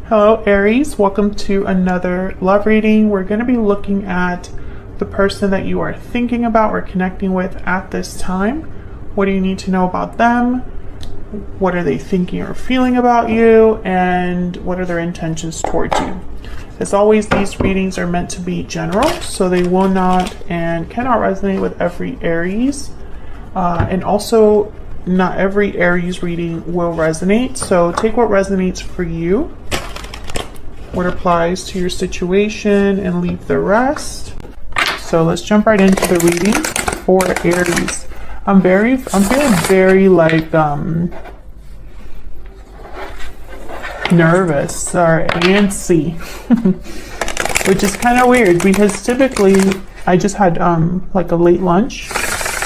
Hello Aries, welcome to another love reading. We're going to be looking at the person that you are thinking about or connecting with at this time. What do you need to know about them? What are they thinking or feeling about you? And what are their intentions towards you? As always, these readings are meant to be general, so they will not and cannot resonate with every Aries. And also, not every Aries reading will resonate, so take what resonates for you, what applies to your situation, and leave the rest. So let's jump right into the reading for Aries. I'm feeling very like nervous or antsy, which is kind of weird because typically I just had like a late lunch,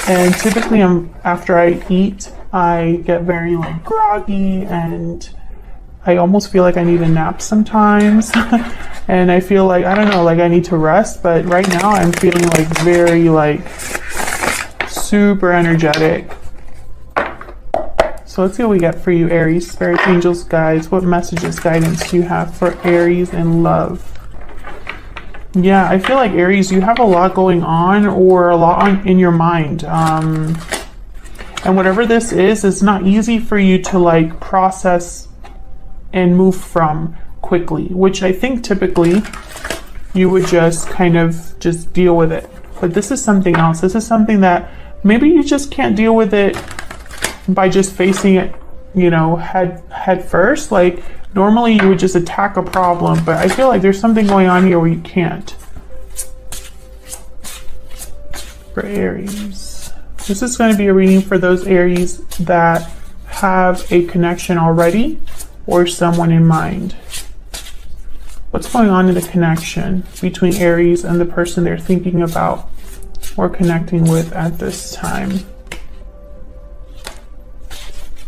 and typically after I eat I get very like groggy and I almost feel like I need a nap sometimes. And I feel like, I don't know, like I need to rest, but right now I'm feeling like very like super energetic. So let's see what we get for you, Aries. Spirit, angels, guides, what messages, guidance do you have for Aries in love? Yeah, I feel like Aries, you have a lot going on or a lot in your mind. And whatever this is, it's not easy for you to like process and move from quickly, which I think typically you would just kind of just deal with it. But this is something else. This is something that maybe you just can't deal with it by just facing it, you know, head first. Like normally you would just attack a problem, but I feel like there's something going on here where you can't. For Aries, this is going to be a reading for those Aries that have a connection already or someone in mind. What's going on in the connection between Aries and the person they're thinking about or connecting with at this time?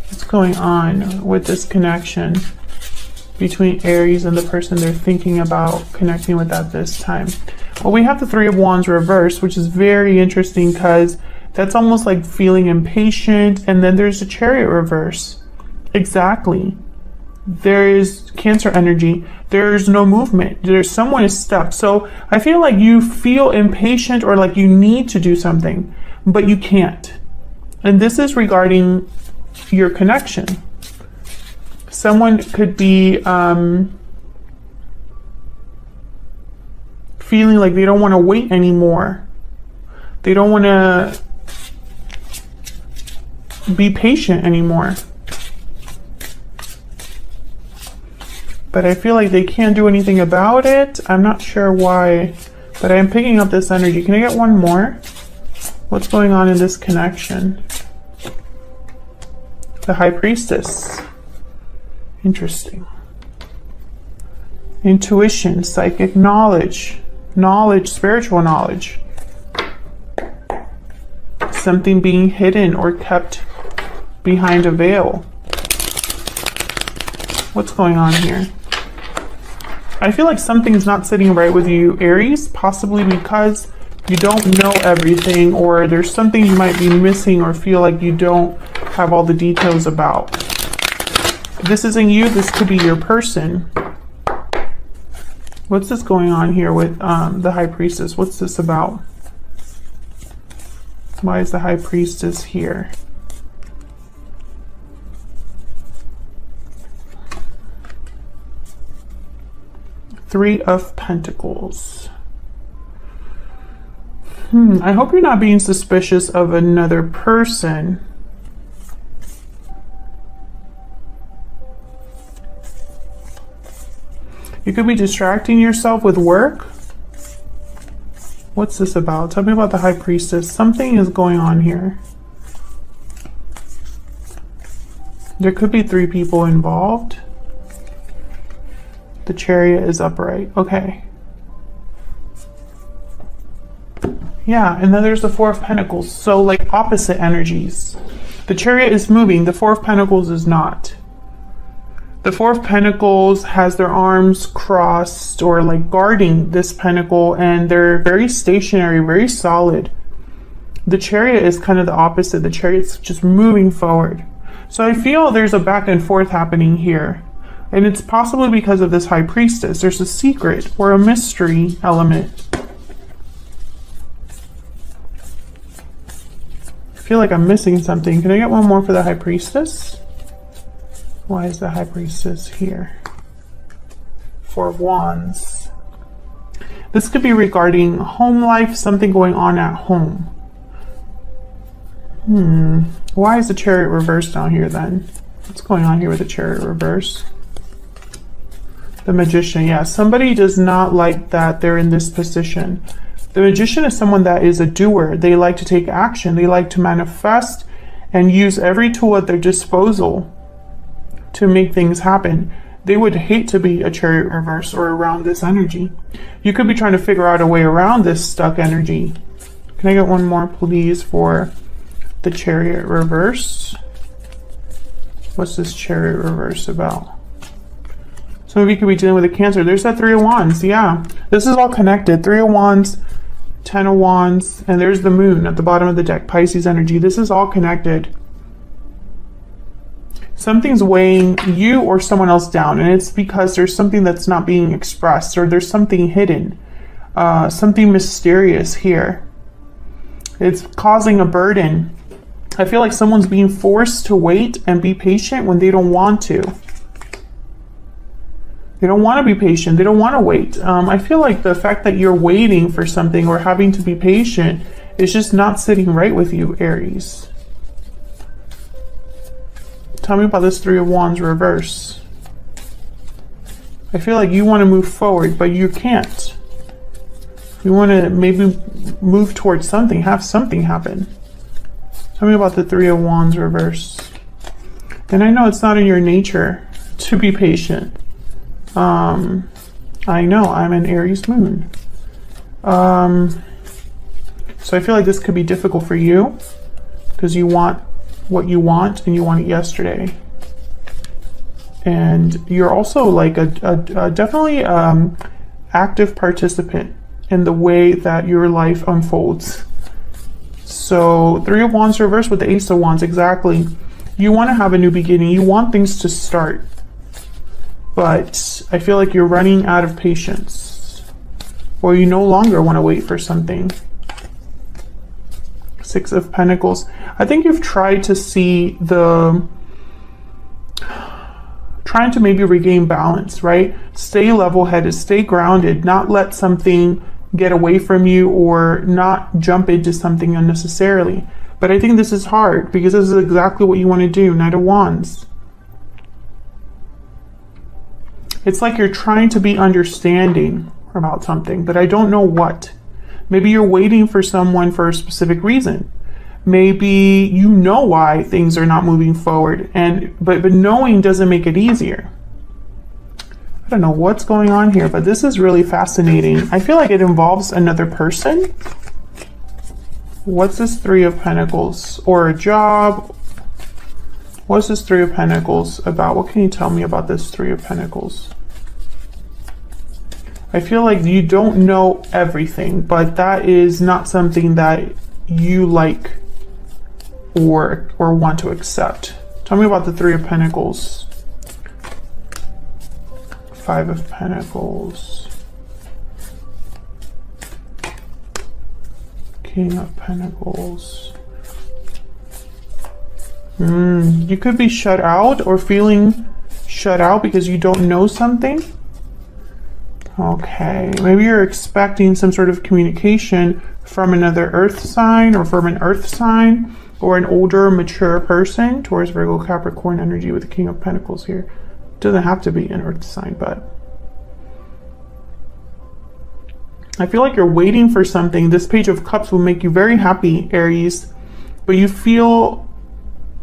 What's going on with this connection between Aries and the person they're thinking about connecting with at this time? Well, we have the Three of Wands reversed, which is very interesting because that's almost like feeling impatient. And then there's a Chariot reverse. Exactly. There is Cancer energy. There's no movement. Someone is stuck. So I feel like you feel impatient or like you need to do something, but you can't. And this is regarding your connection. Someone could be feeling like they don't want to wait anymore. They don't want to be patient anymore. But I feel like they can't do anything about it. I'm not sure why, but I'm picking up this energy. Can I get one more? What's going on in this connection? The High Priestess. Interesting. Intuition, psychic knowledge, spiritual knowledge. Something being hidden or kept behind a veil. What's going on here? I feel like something's not sitting right with you, Aries, possibly because you don't know everything, or there's something you might be missing or feel like you don't have all the details about. If this isn't you, this could be your person. What's this going on here with the High Priestess? What's this about? Why is the High Priestess here? Three of Pentacles. I hope you're not being suspicious of another person. You could be distracting yourself with work. What's this about? Tell me about the High Priestess. Something is going on here. There could be three people involved. The Chariot is upright. Okay. Yeah, and then there's the Four of Pentacles. So like opposite energies. The Chariot is moving. The Four of Pentacles is not. The Four of Pentacles has their arms crossed or like guarding this pentacle, and they're very stationary, very solid. The Chariot is kind of the opposite. The Chariot's just moving forward. So I feel there's a back and forth happening here. And it's possibly because of this High Priestess. There's a secret or a mystery element. I feel like I'm missing something. Can I get one more for the High Priestess? Why is the High Priestess here? Four of Wands. This could be regarding home life, something going on at home. Why is the Chariot reversed down here then? What's going on here with the Chariot reverse? The Magician, yeah. Somebody does not like that they're in this position. The Magician is someone that is a doer. They like to take action. They like to manifest and use every tool at their disposal to make things happen. They would hate to be a Chariot reverse or around this energy. You could be trying to figure out a way around this stuck energy. Can I get one more, please, for the Chariot reverse? What's this Chariot reverse about? Some of you could be dealing with a Cancer. There's that Three of Wands. Yeah, this is all connected. Three of Wands, 10 of Wands, and there's the Moon at the bottom of the deck. Pisces energy. This is all connected. Something's weighing you or someone else down, and it's because there's something that's not being expressed, or there's something hidden, something mysterious here. It's causing a burden. I feel like someone's being forced to wait and be patient when they don't want to. They don't want to be patient. They don't want to wait. I feel like the fact that you're waiting for something or having to be patient is just not sitting right with you, Aries. Tell me about this Three of Wands reverse. I feel like you want to move forward, but you can't. You want to maybe move towards something, have something happen. Tell me about the Three of Wands reverse. And I know it's not in your nature to be patient. I know, I'm an Aries moon. So I feel like this could be difficult for you because you want what you want and you want it yesterday. And you're also like a definitely active participant in the way that your life unfolds. So Three of Wands reversed with the Ace of Wands, exactly. You want to have a new beginning. You want things to start. But I feel like you're running out of patience. Or you no longer want to wait for something. Six of Pentacles. I think you've tried to see the... trying to maybe regain balance, right? Stay level-headed, stay grounded, not let something get away from you or not jump into something unnecessarily. But I think this is hard because this is exactly what you want to do. Knight of Wands. It's like you're trying to be understanding about something, but I don't know what. Maybe you're waiting for someone for a specific reason. Maybe you know why things are not moving forward, but knowing doesn't make it easier. I don't know what's going on here, but this is really fascinating. I feel like it involves another person. What's this Three of Pentacles? Or a job? What's this Three of Pentacles about? What can you tell me about this Three of Pentacles? I feel like you don't know everything, but that is not something that you like or want to accept. Tell me about the Three of Pentacles. Five of Pentacles. King of Pentacles. You could be shut out or feeling shut out because you don't know something. Okay, maybe you're expecting some sort of communication from another earth sign or from an earth sign or an older, mature person. Taurus, Virgo, Capricorn energy with the King of Pentacles here. Doesn't have to be an earth sign, but I feel like you're waiting for something. This Page of Cups will make you very happy, Aries, but you feel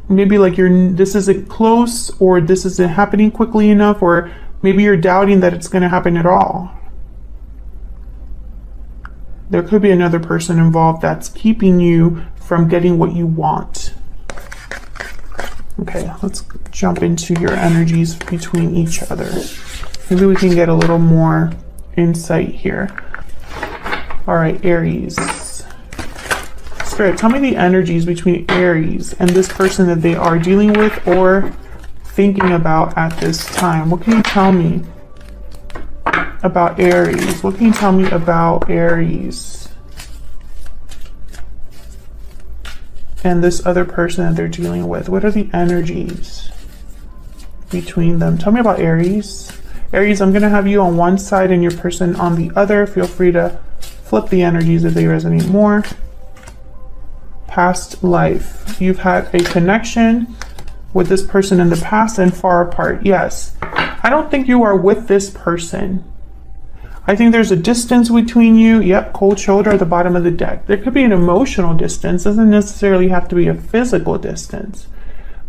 maybe like this isn't close, or this isn't happening quickly enough, or maybe you're doubting that it's going to happen at all. There could be another person involved that's keeping you from getting what you want. Okay, let's jump into your energies between each other. Maybe we can get a little more insight here. All right, Aries. Spirit, tell me the energies between Aries and this person that they are dealing with or thinking about at this time? What can you tell me about Aries? What can you tell me about Aries and this other person that they're dealing with? What are the energies between them? Tell me about Aries. Aries, I'm going to have you on one side and your person on the other. Feel free to flip the energies if they resonate more. Past life. You've had a connection with this person in the past and far apart. Yes. I don't think you are with this person. I think there's a distance between you. Yep, cold shoulder at the bottom of the deck. There could be an emotional distance. Doesn't necessarily have to be a physical distance.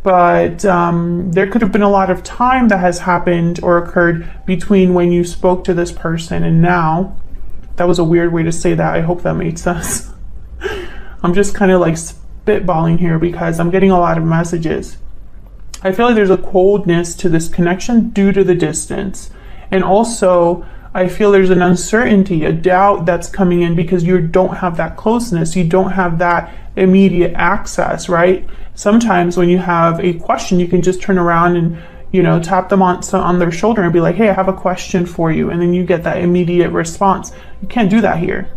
But there could have been a lot of time that has happened or occurred between when you spoke to this person and now. That was a weird way to say that. I hope that made sense. I'm just kind of like spitballing here because I'm getting a lot of messages. I feel like there's a coldness to this connection due to the distance. And also, I feel there's an uncertainty, a doubt that's coming in because you don't have that closeness. You don't have that immediate access, right? Sometimes when you have a question, you can just turn around and, you know, tap them on their shoulder and be like, hey, I have a question for you. And then you get that immediate response. You can't do that here.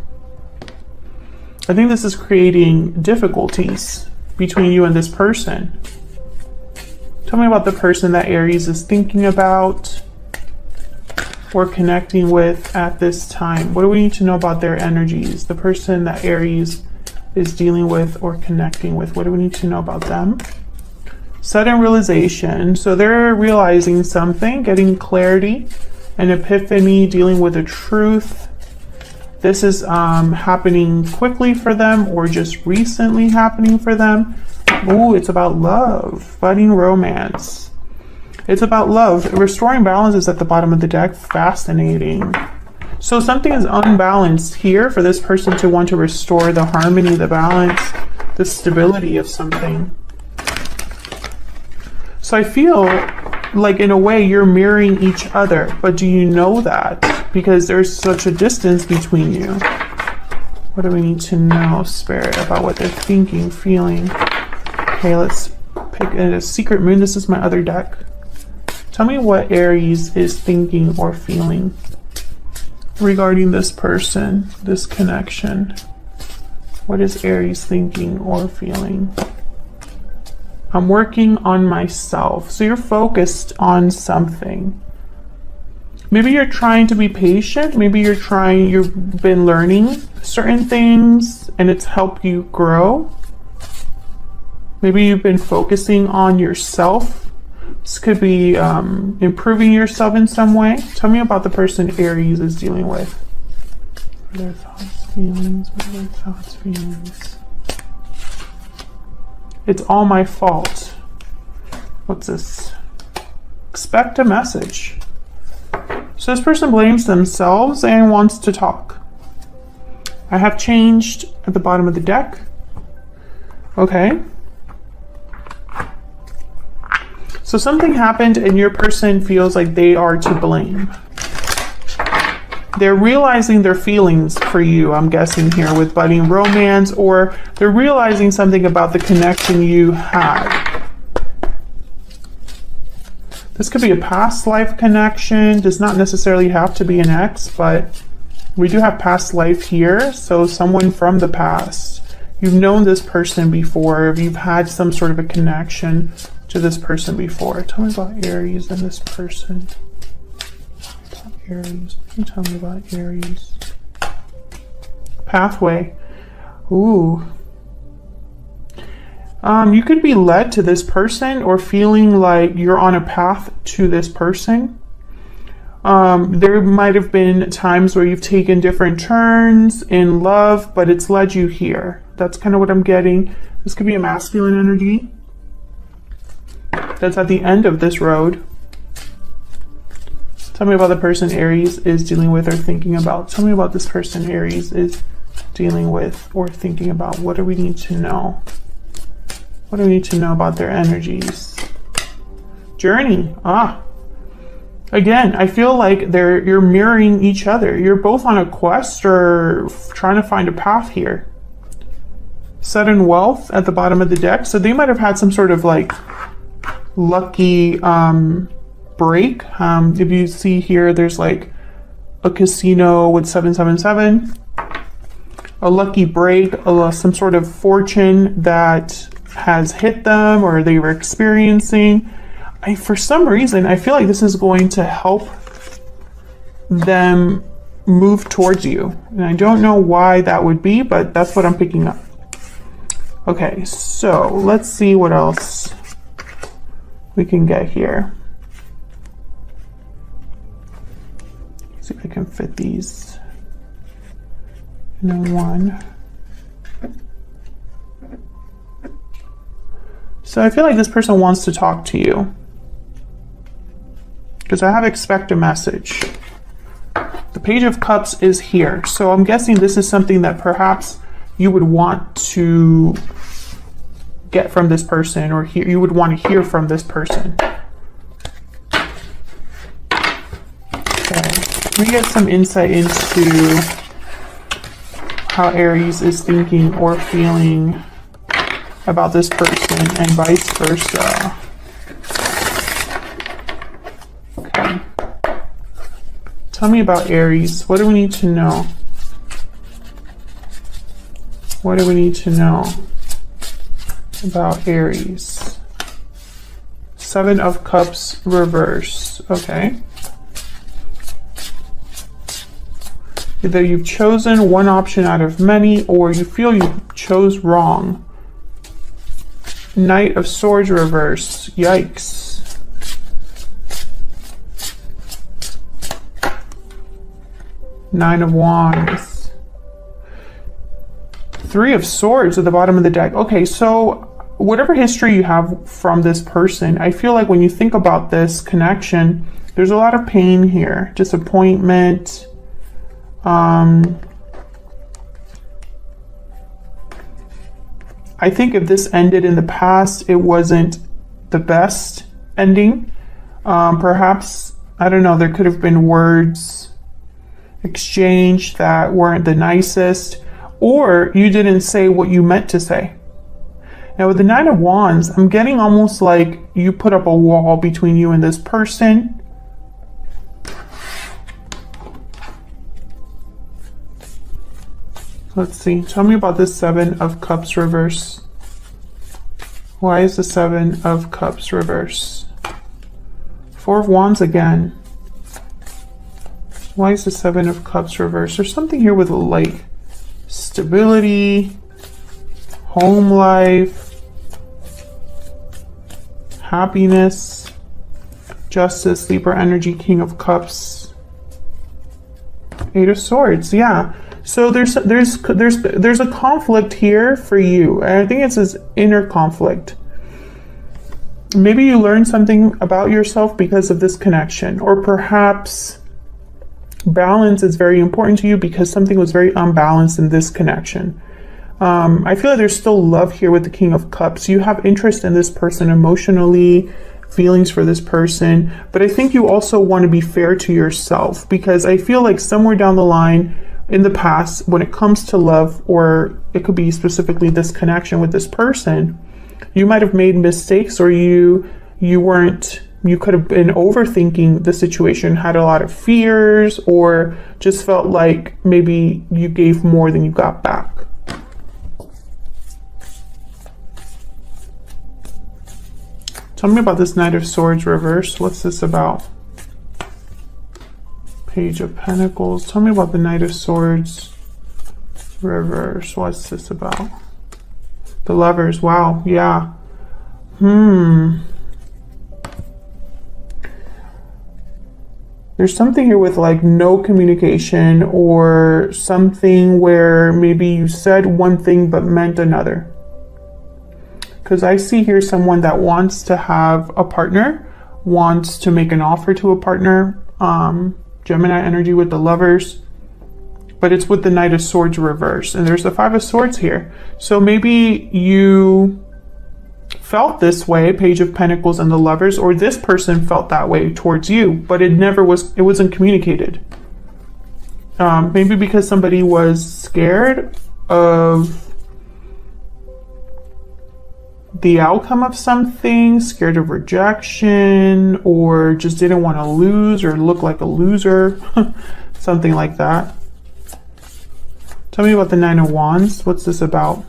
I think this is creating difficulties between you and this person. Tell me about the person that Aries is thinking about or connecting with at this time. What do we need to know about their energies? The person that Aries is dealing with or connecting with. What do we need to know about them? Sudden realization. So they're realizing something, getting clarity, an epiphany, dealing with a truth. This is happening quickly for them or just recently happening for them. Ooh, it's about love, budding romance. It's about love. Restoring balance is at the bottom of the deck. Fascinating. So something is unbalanced here for this person to want to restore the harmony, the balance, the stability of something. So I feel like in a way you're mirroring each other, but do you know that? Because there's such a distance between you. What do we need to know, Spirit, about what they're thinking, feeling? Okay, let's pick a secret moon. This is my other deck. Tell me what Aries is thinking or feeling regarding this person, this connection. What is Aries thinking or feeling? I'm working on myself. So you're focused on something. Maybe you're trying to be patient. Maybe you've been learning certain things and it's helped you grow. Maybe you've been focusing on yourself. This could be improving yourself in some way. Tell me about the person Aries is dealing with. What are their thoughts, feelings? What are their thoughts, feelings? It's all my fault. What's this? Expect a message. So this person blames themselves and wants to talk. I have changed at the bottom of the deck. Okay. So something happened and your person feels like they are to blame. They're realizing their feelings for you, I'm guessing here with budding romance, or they're realizing something about the connection you had. This could be a past life connection. Does not necessarily have to be an ex, but we do have past life here. So someone from the past. You've known this person before. You've had some sort of a connection to this person before. Tell me about Aries and this person. Aries. Can you tell me about Aries? Pathway. Ooh. You could be led to this person or feeling like you're on a path to this person. There might have been times where you've taken different turns in love, but it's led you here. That's kind of what I'm getting. This could be a masculine energy that's at the end of this road. Tell me about the person Aries is dealing with or thinking about. Tell me about this person Aries is dealing with or thinking about. What do we need to know? What do we need to know about their energies? Journey. Again, I feel like you're mirroring each other. You're both on a quest or trying to find a path here. Sudden wealth at the bottom of the deck. So they might have had some sort of like lucky break. If you see here, there's like a casino with 777, a lucky break, some sort of fortune that has hit them or they were experiencing. For some reason, I feel like this is going to help them move towards you. And I don't know why that would be, but that's what I'm picking up. Okay, so let's see what else we can get here. See if I can fit these in one. So I feel like this person wants to talk to you, because I have expect a message. The Page of Cups is here. So I'm guessing this is something that perhaps you would want to get from this person, or you would want to hear from this person. Okay, let me get some insight into how Aries is thinking or feeling about this person and vice versa. Okay. Tell me about Aries. What do we need to know? What do we need to know about Aries? Seven of Cups reverse. Okay. Either you've chosen one option out of many, or you feel you chose wrong. Knight of Swords reverse. Yikes. Nine of Wands. Three of Swords at the bottom of the deck. Okay, so whatever history you have from this person, I feel like when you think about this connection, there's a lot of pain here. Disappointment. I think if this ended in the past, it wasn't the best ending. Perhaps, I don't know, there could have been words exchanged that weren't the nicest, or you didn't say what you meant to say. Now with the Nine of Wands, I'm getting almost like you put up a wall between you and this person. Let's see. Tell me about this Seven of Cups reverse. Why is the Seven of Cups reverse? Four of Wands again. Why is the Seven of Cups reverse? There's something here with like stability, home life, happiness, justice, Libra energy, King of Cups, Eight of Swords. Yeah. So there's a conflict here for you. And I think it's this inner conflict. Maybe you learned something about yourself because of this connection, or perhaps balance is very important to you because something was very unbalanced in this connection. I feel like there's still love here with the King of Cups. You have interest in this person emotionally, feelings for this person, but I think you also want to be fair to yourself, because I feel like somewhere down the line in the past, when it comes to love, or it could be specifically this connection with this person, you might have made mistakes, or you could have been overthinking the situation, had a lot of fears, or just felt like maybe you gave more than you got back. Tell me about this Knight of Swords reverse. What's this about? Page of Pentacles. Tell me about the Knight of Swords reverse. What's this about? The Lovers. Wow. Yeah. There's something here with like no communication, or something where maybe you said one thing but meant another. Because I see here someone that wants to have a partner, wants to make an offer to a partner. Gemini energy with the Lovers, but it's with the Knight of Swords reverse, and there's the Five of Swords here. So maybe you felt this way, Page of Pentacles and the Lovers, or this person felt that way towards you, but it wasn't communicated. Maybe because somebody was scared of the outcome of something, scared of rejection, or just didn't want to lose or look like a loser, something like that. Tell me about the Nine of Wands. What's this about?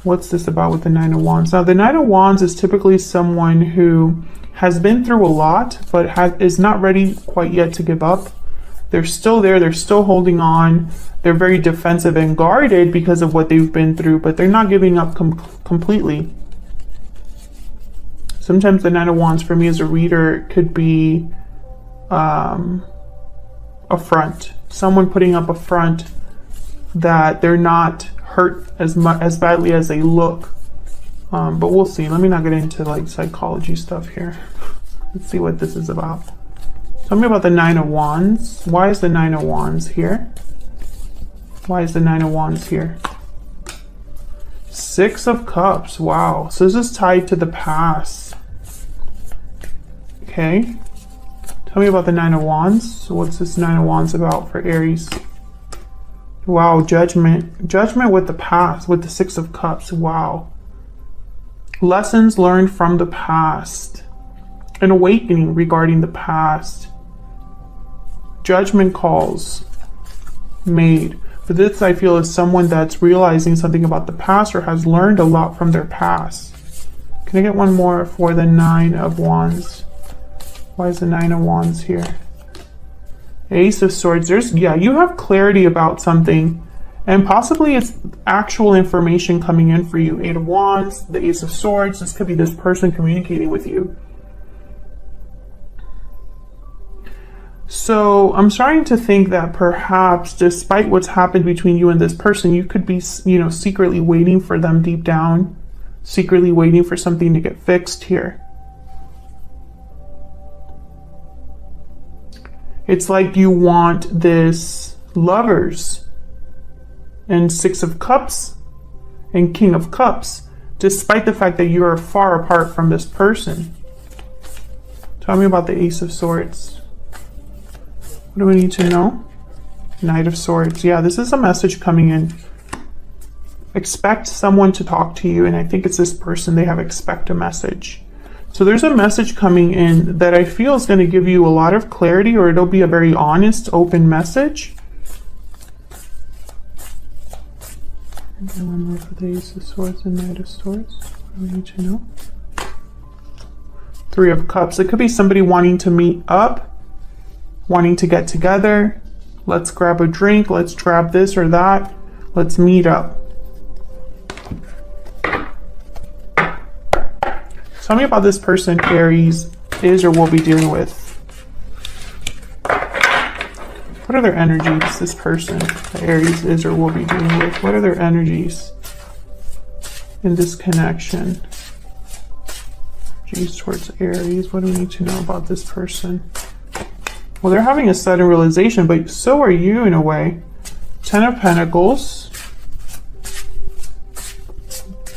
What's this about with the Nine of Wands? Now, the Nine of Wands is typically someone who has been through a lot, but is not ready quite yet to give up. They're still there. They're still holding on. They're very defensive and guarded because of what they've been through, but they're not giving up completely. Sometimes the Nine of Wands for me as a reader could be a front. Someone putting up a front that they're not hurt as badly as they look. But we'll see. Let me not get into like psychology stuff here. Let's see what this is about. Tell me about the Nine of Wands. Why is the Nine of Wands here? Why is the Nine of Wands here? Six of Cups. Wow. So this is tied to the past. Okay. Tell me about the Nine of Wands. So what's this Nine of Wands about for Aries? Wow. Judgment. Judgment with the past. With the Six of Cups. Wow. Lessons learned from the past. An awakening regarding the past. Judgment calls made. But this, I feel, is someone that's realizing something about the past or has learned a lot from their past. Can I get one more for the Nine of Wands? Why is the Nine of Wands here? Ace of Swords. Yeah, you have clarity about something, and possibly it's actual information coming in for you. Eight of Wands, the Ace of Swords. This could be this person communicating with you. So I'm starting to think that perhaps, despite what's happened between you and this person, you could be, secretly waiting for them deep down, secretly waiting for something to get fixed here. It's like you want this Lovers and Six of Cups and King of Cups, despite the fact that you are far apart from this person. Tell me about the Ace of Swords. What do we need to know? Knight of Swords. Yeah, this is a message coming in. Expect someone to talk to you, and I think it's this person. They have expect a message. So there's a message coming in that I feel is going to give you a lot of clarity, or it'll be a very honest, open message. And one more for the Ace of Swords and Knight of Swords. What do we need to know? Three of Cups. It could be somebody wanting to meet up, wanting to get together. Let's grab a drink. Let's grab this or that. Let's meet up. Tell me about this person Aries is or will be dealing with. What are their energies, this person that Aries is or will be dealing with? What are their energies in this connection? Geez, towards Aries. What do we need to know about this person? Well, they're having a sudden realization, but so are you in a way. Ten of Pentacles.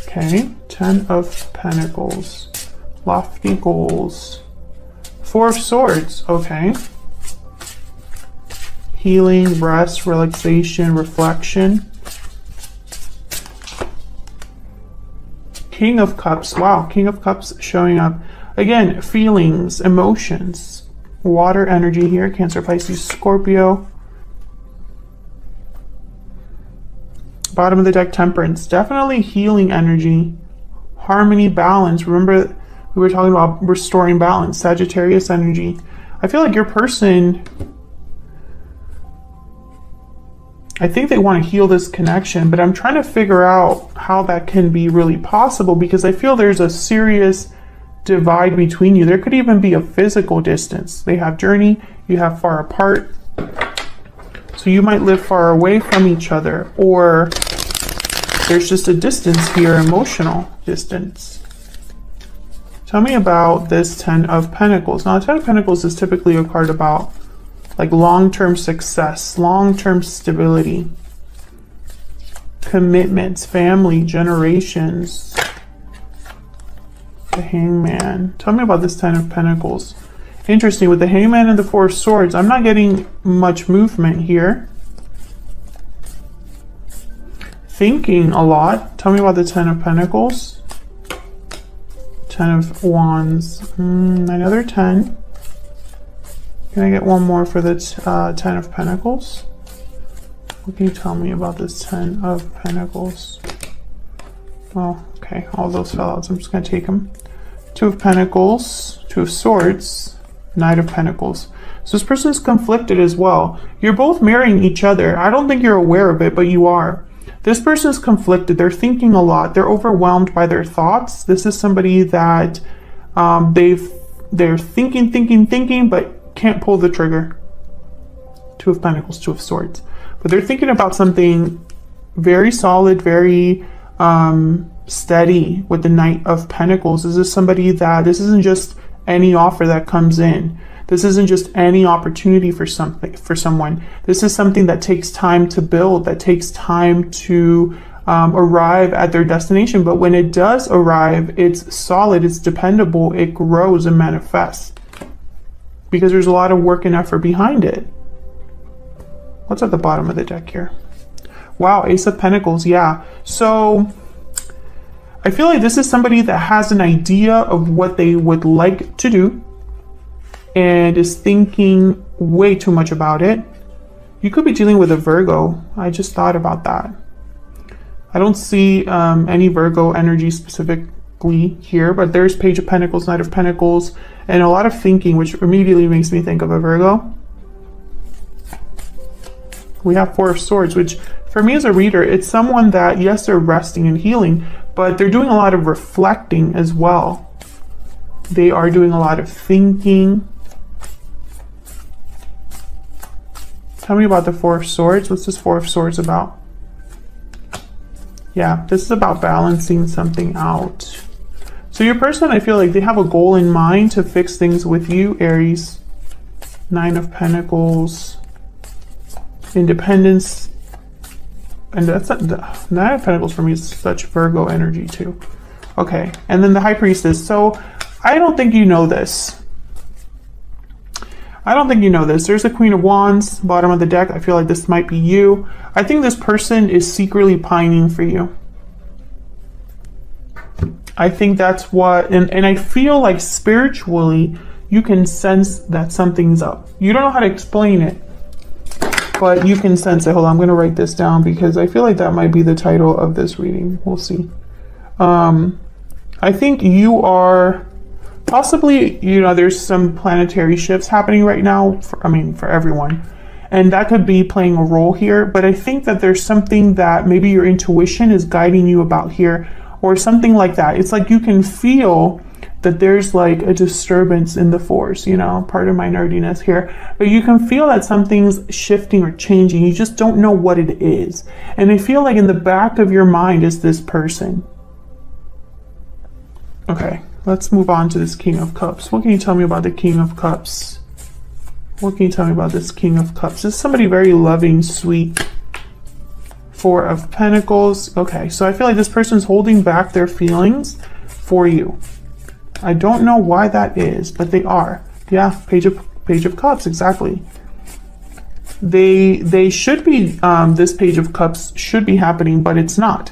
Okay, Ten of Pentacles. Lofty goals. Four of Swords. Okay. Healing, rest, relaxation, reflection. King of Cups. Wow, King of Cups showing up. Again, feelings, emotions. Water energy here. Cancer, Pisces, Scorpio. Bottom of the deck, Temperance. Definitely healing energy. Harmony, balance. Remember, we were talking about restoring balance. Sagittarius energy. I feel like your person, I think they want to heal this connection, but I'm trying to figure out how that can be really possible, because I feel there's a serious divide between you. There could even be a physical distance. They have journey, you have far apart. So you might live far away from each other, or there's just a distance here, emotional distance. Tell me about this Ten of Pentacles. Now, Ten of Pentacles is typically a card about like long-term success, long-term stability, commitments, family, generations. The Hangman. Tell me about this Ten of Pentacles. Interesting, with the Hangman and the Four of Swords, I'm not getting much movement here. Thinking a lot. Tell me about the Ten of Pentacles. Ten of Wands. Another 10. Can I get one more for the 10 of Pentacles? What can you tell me about this 10 of Pentacles? Oh, okay. All those fell out, so I'm just going to take them. 2 of Pentacles, 2 of Swords, Knight of Pentacles. So this person's conflicted as well. You're both mirroring each other. I don't think you're aware of it, but you are. This person's conflicted. They're thinking a lot. They're overwhelmed by their thoughts. This is somebody that they're thinking, but can't pull the trigger. 2 of Pentacles, 2 of Swords. But they're thinking about something very solid, very steady with the Knight of Pentacles. This is somebody that, this isn't just any offer that comes in. This isn't just any opportunity for someone. This is something that takes time to build, that takes time to arrive at their destination. But when it does arrive, it's solid, it's dependable, it grows and manifests. Because there's a lot of work and effort behind it. What's at the bottom of the deck here? Wow, Ace of Pentacles, yeah. So I feel like this is somebody that has an idea of what they would like to do and is thinking way too much about it. You could be dealing with a Virgo. I just thought about that. I don't see any Virgo energy specifically here, but there's Page of Pentacles, Knight of Pentacles, and a lot of thinking, which immediately makes me think of a Virgo. We have 4 of Swords, which for me as a reader, it's someone that, yes, they're resting and healing, but they're doing a lot of reflecting as well. They are doing a lot of thinking. Tell me about the 4 of Swords. What's this 4 of Swords about? Yeah, this is about balancing something out. So your person, I feel like they have a goal in mind to fix things with you, Aries. 9 of Pentacles. Independence. And that's not, the 9 of Pentacles for me is such Virgo energy too. Okay, and then the High Priestess. So I don't think you know this. I don't think you know this. There's the Queen of Wands, bottom of the deck. I feel like this might be you. I think this person is secretly pining for you. I think that's what, and I feel like spiritually, you can sense that something's up. You don't know how to explain it, but you can sense it. Hold on, I'm going to write this down because I feel like that might be the title of this reading. We'll see. I think you are possibly, you know, there's some planetary shifts happening right now, for everyone. And that could be playing a role here. But I think that there's something that maybe your intuition is guiding you about here or something like that. It's like you can feel that there's like a disturbance in the force, you know, part of my nerdiness here. But you can feel that something's shifting or changing. You just don't know what it is. And I feel like in the back of your mind is this person. Okay. Let's move on to this King of Cups. What can you tell me about the King of Cups? What can you tell me about this King of Cups? This is somebody very loving, sweet. 4 of Pentacles. Okay, so I feel like this person's holding back their feelings for you. I don't know why that is, but they are. Yeah, Page of Cups, exactly. They should be, this Page of Cups should be happening, but it's not.